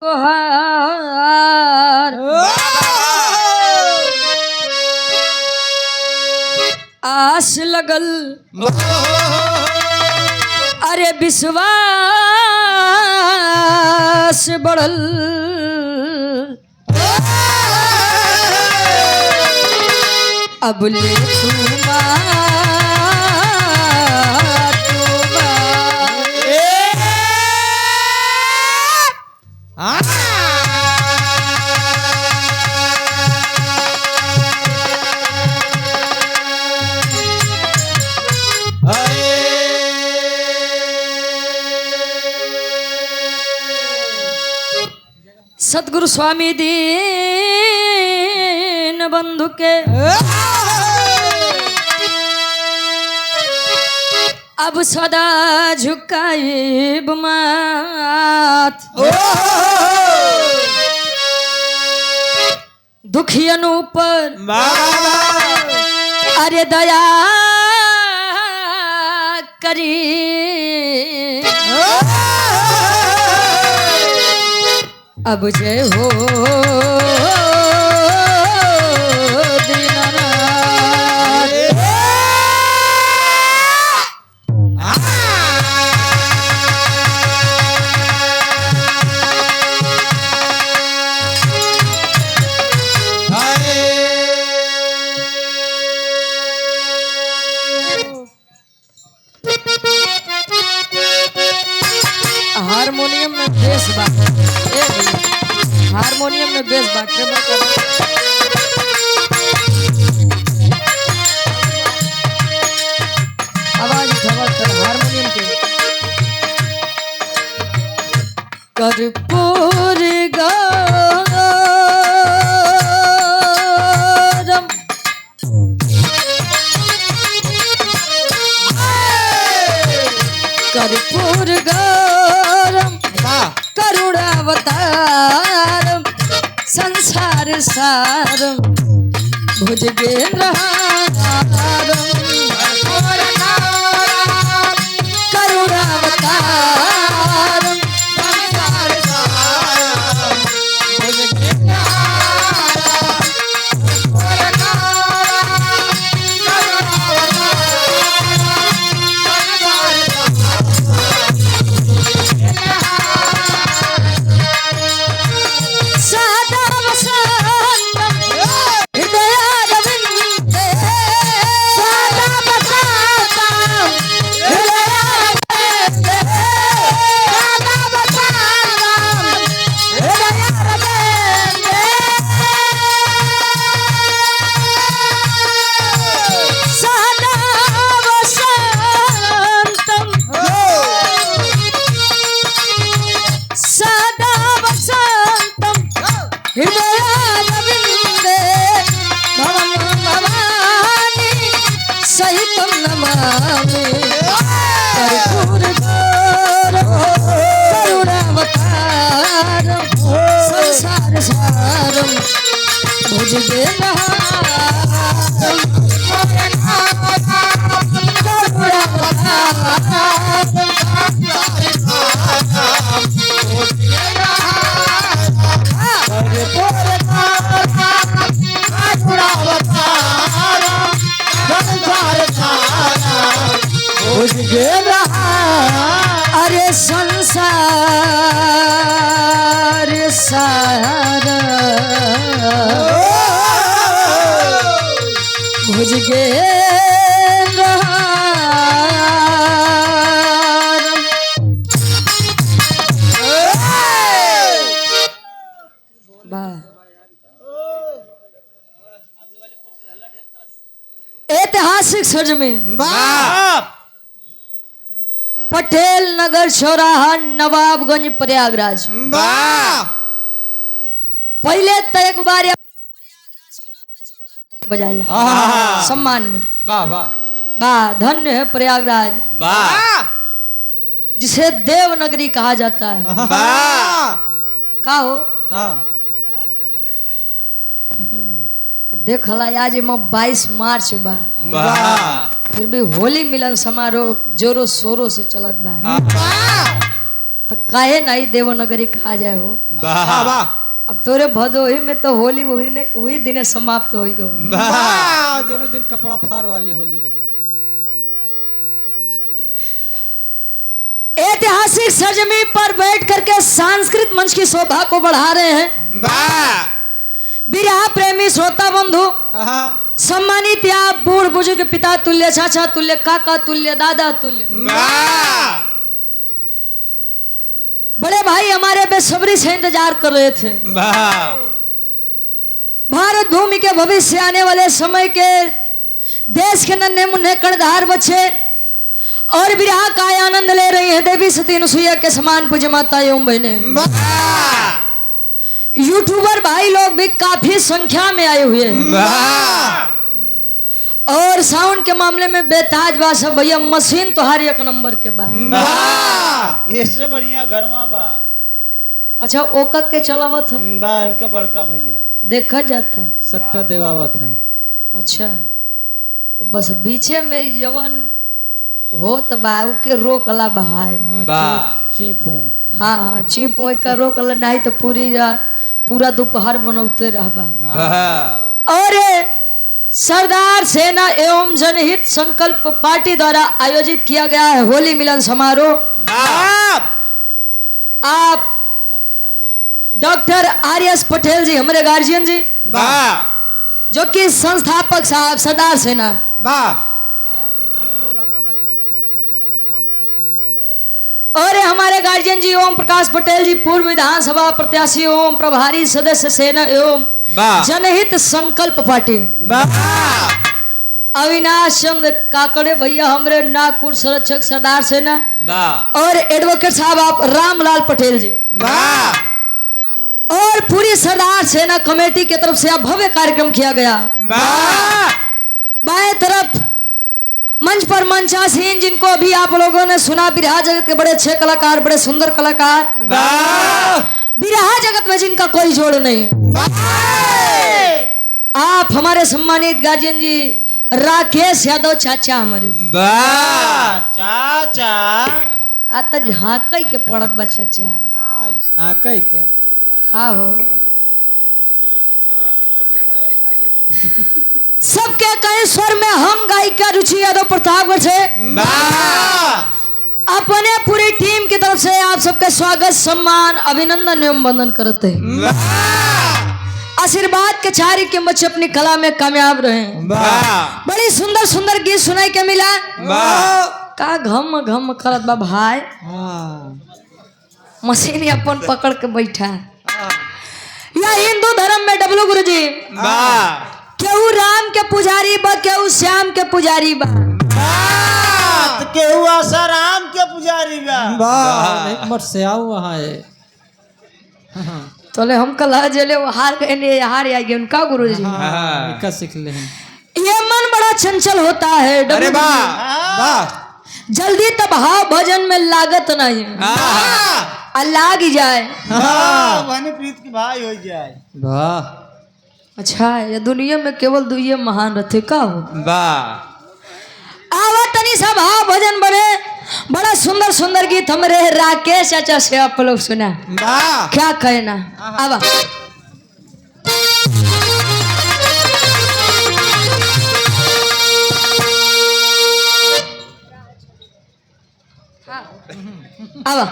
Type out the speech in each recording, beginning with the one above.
हार आस लगल अरे विश्वास बढ़ल अब ले सतगुरु स्वामी दीन बंधु के अब सदा झुकाए माथ दुखियनों पर अरे दया करी अब जय हो दीनानाथ। हारमोनियम में बेस बात हारमोनियम में बेस बात आवाज हारमोनियम के कर्पूर गौरम कर्पूर गौरम करुणावतारम संसार सारम भुजगेंद्र हारम करुणावतारम संसार सारम भुजगेंद्र संसार सारम भुजगेंद्र अरे संसार सारा भुजगेंद्र ऐतिहासिक सज में पटेल नगर चौराहा नवाबगंज प्रयागराज पहले तो एक बार बजाला सम्मान में वाह धन्य है प्रयागराज जिसे देवनगरी कहा जाता है का हो देखला आज में 22 मार्च बा फिर भी होली मिलन समारोह जोरों शोरों से चलत बा तो काहे नहीं देवनगरी कहा जाए हो। वाह वाह अब तोरे भदोही में तो होली वही दिन समाप्त हो गई। दोनों दिन कपड़ा फार वाली होली रही। ऐतिहासिक सरजमी पर बैठ करके सांस्कृतिक मंच की शोभा को बढ़ा रहे हैं। बिरहा प्रेमी श्रोता बंधु, सम्मानित आप बूढ़ बुजुर्ग, पिता तुल्य, चाचा तुल्य, काका तुल्य, दादा तुल्य, बड़े भाई हमारे बेसब्री से इंतजार कर रहे थे। भारत भूमि के भविष्य, आने वाले समय के देश के नन्हे मुन्ने कर्णधार बच्चे और विरह का आनंद ले रही हैं देवी सती अनुसुईया के समान पूज्य माता एवं बहने। यूट्यूबर भाई लोग भी काफी संख्या में आए हुए हैं और साउंड के मामले में बेताज बा सब भैया। मशीन तो हर एक नंबर के बाद इससे बढ़िया घरमा बा। अच्छा ओका के चलावत है बा इनका बड़का भैया देखा जाता सट्टा देवावत है। अच्छा बस बीचे में जवन हो तो बाबू के रोकला बहाय चीपू। हाँ हाँ चीपो का रोकला नहीं तो पूरा दोपहर बनौते रहबा। और सरदार सेना एवं जनहित संकल्प पार्टी द्वारा आयोजित किया गया है होली मिलन समारोह। आप डॉक्टर आर.एस. पटेल जी हमारे गार्जियन जी, जो कि संस्थापक साहब सरदार सेना, और हमारे गार्जियन जी ओम प्रकाश पटेल जी, पूर्व विधानसभा प्रत्याशी एवं प्रभारी सदस्य सेना एवं जनहित संकल्प पार्टी। अविनाश चंद्र काकड़े भैया हमारे नागपुर संरक्षक सरदार सेना, और एडवोकेट साहब आप रामलाल पटेल जी, और पूरी सरदार सेना कमेटी की तरफ से आप भव्य कार्यक्रम किया गया। बाएं तरफ मंच पर मंचासीन, जिनको अभी आप लोगों ने सुना, बिरहा जगत के बड़े अच्छे कलाकार, बड़े सुंदर कलाकार, बिरहा जगत में जिनका कोई जोड़ नहीं। आप हमारे सम्मानित गार्जियन जी राकेश यादव चाचा हमारे चाचा आता झांकई के पड़त बा चाचा। हाँ कई क्या हाँ हो सबके कई स्वर में हम गायिका रुचि यादव प्रतापगढ़ से अपने पूरी टीम की तरफ से आप सबके स्वागत, सम्मान, अभिनंदन एवं वंदन करते हैं। आशीर्वाद के छारी के बच्चे अपनी कला में कामयाब रहे। बड़ी सुंदर सुंदर गीत सुनाई के मिला। का घम घम करत बा भाई, मशीन अपन पकड़ के बैठा। या हिंदू धर्म में डबलू गुरु जी केहू राम के पुजारी बा, केहू श्याम के पुजारी बा, केहू आसाराम के पुजारी बा। मत से आओ वहाँ तोले हम कल जले हार गए हार आ गए उनका गुरु जी का सीख ले। ये मन बड़ा चंचल होता है। अरे वाह जल्दी तब भाव भजन में लागत नहीं लाग जाए प्रीत की भाई हो जाए। वाह अच्छा ये दुनिया में केवल दुइये महान रथे का हो। आवा तनी सा भाव भजन बने, बड़ा सुंदर सुंदर गीत हमारे राकेश चाचा से आप लोग सुना, क्या कहना। आवा आवा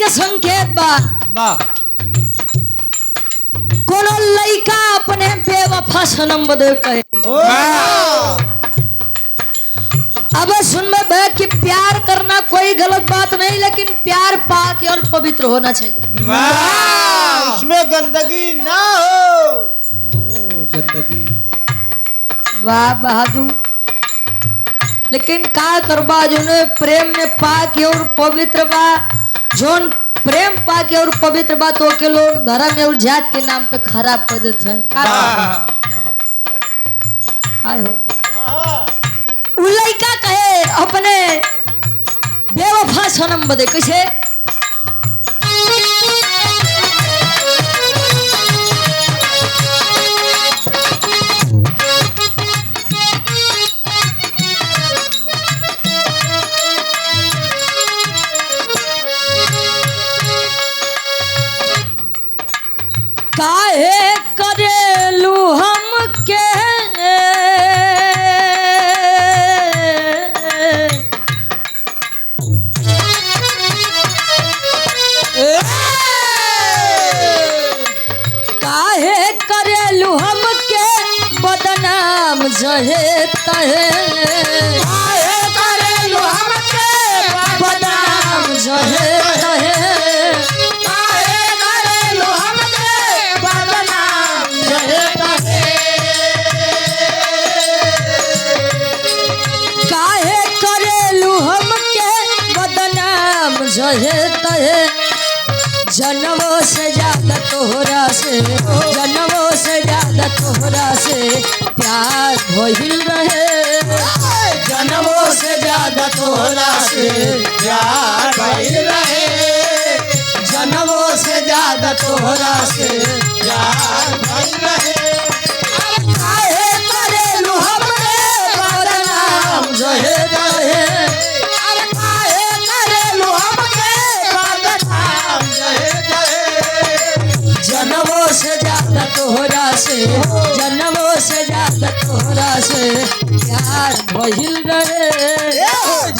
संकेत बा कोनो लइका अपने बेवफा सनम बदे कहे। अब सुन में कि प्यार करना कोई गलत बात नहीं, लेकिन प्यार पाक और पवित्र होना चाहिए। उसमें गंदगी ना हो। गंदगी। वाह बहादुर। लेकिन का करबा जोने प्रेम में पाक और पवित्र बा, जोन प्रेम पाक और पवित्र बा तो के लोग धर्म और जात के नाम पे खराब कर देते हैं। काय हो उ लइका कहे अपने बेवफा सनम बदे कैसे काहे करेलू हमके काहे करेलू हमके बदनाम जहे तहे काहे करेलू हमके बदनाम जहे तहे जहे तहे जनमों से ज्यादा तोहरा से, जनमों से ज्यादा तोहरा से प्यार भइल रहे, जनमों से ज्यादा तोहरा से प्यार भइल रहे, जनमों से ज्यादा तोहरा से प्यार भइल रहे। काहे करेलू हमरे बदनाम जहे तहे जनमों से ज्यादा तोहरा से, जनमों से ज्यादा तोहरा से प्यार भइल रहे,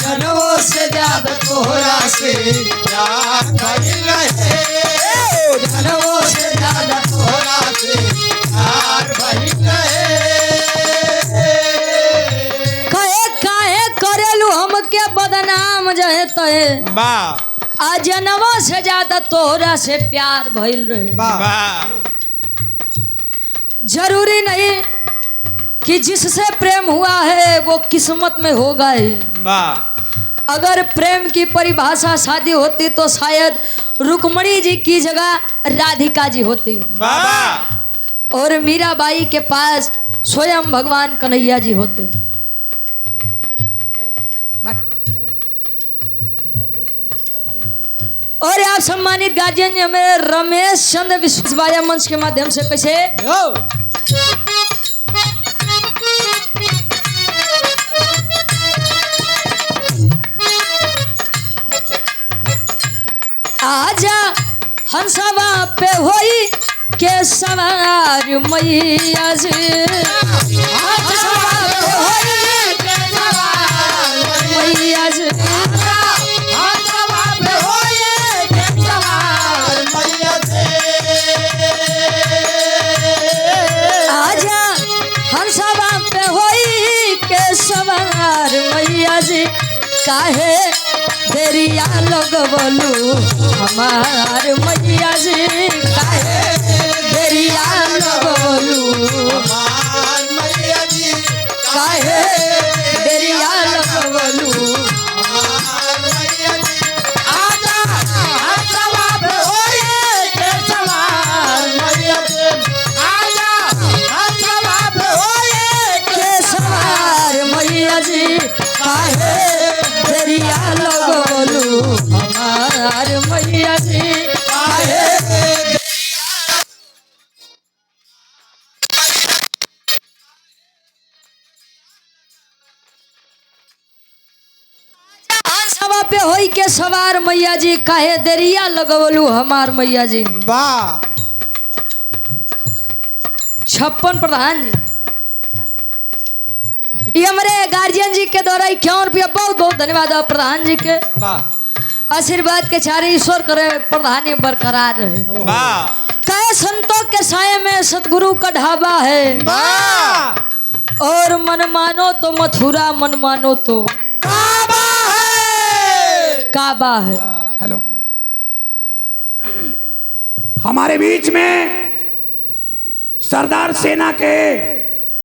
जनमों से ज्यादा तोहरा से प्यार भइल रहे, जनमों से ज्यादा तोहरा से प्यार भइल रहे। कहे काहे करेलू हमके बदनाम जहे तहे आ जनमों से ज्यादा तोहरा से प्यार भइल रहे। जरूरी नहीं कि जिससे प्रेम हुआ है वो किस्मत में होगा ही। अगर प्रेम की परिभाषा शादी होती तो शायद रुक्मणी जी की जगह राधिका जी होती और मीराबाई के पास स्वयं भगवान कन्हैया जी होते। और आप सम्मानित गार्जियन हमें रमेश चंद्र विश्वाया मंच के माध्यम से कैसे आजा हंसवा पे होई के सवार मैया जी, हंसवा पे होई के सवार मैया जी, आजा हंसवा पे होई के सवार मैया जी, काहे देरिया लगवलू हमार मैया जी, काहे देरिया लगवलू हमार मैया जी, काहे देरिया लगवलू हमार मैया जी। आजा हंसवा पे होई के सवार मैया जी, आजा हंसवा पे होई के सवार मैया जी, काहे देरिया लगवलू हमार मैया जी, काहे हंसवा पे होई के सवार मैया जी, काहे देरिया लगवलू हमार मैया जी। 56 प्रधान जी ये हमारे गार्जियन जी के द्वारा 51 रुपया बहुत बहुत धन्यवाद है प्रधान जी के आशीर्वाद के चारे ईश्वर करे प्रधान ही बरकरार रहे। कहे संतों के साये में सतगुरु का ढाबा है और मन मानो तो मथुरा, मन मानो तो काबा है, काबा है। हेलो, हमारे बीच में सरदार सेना के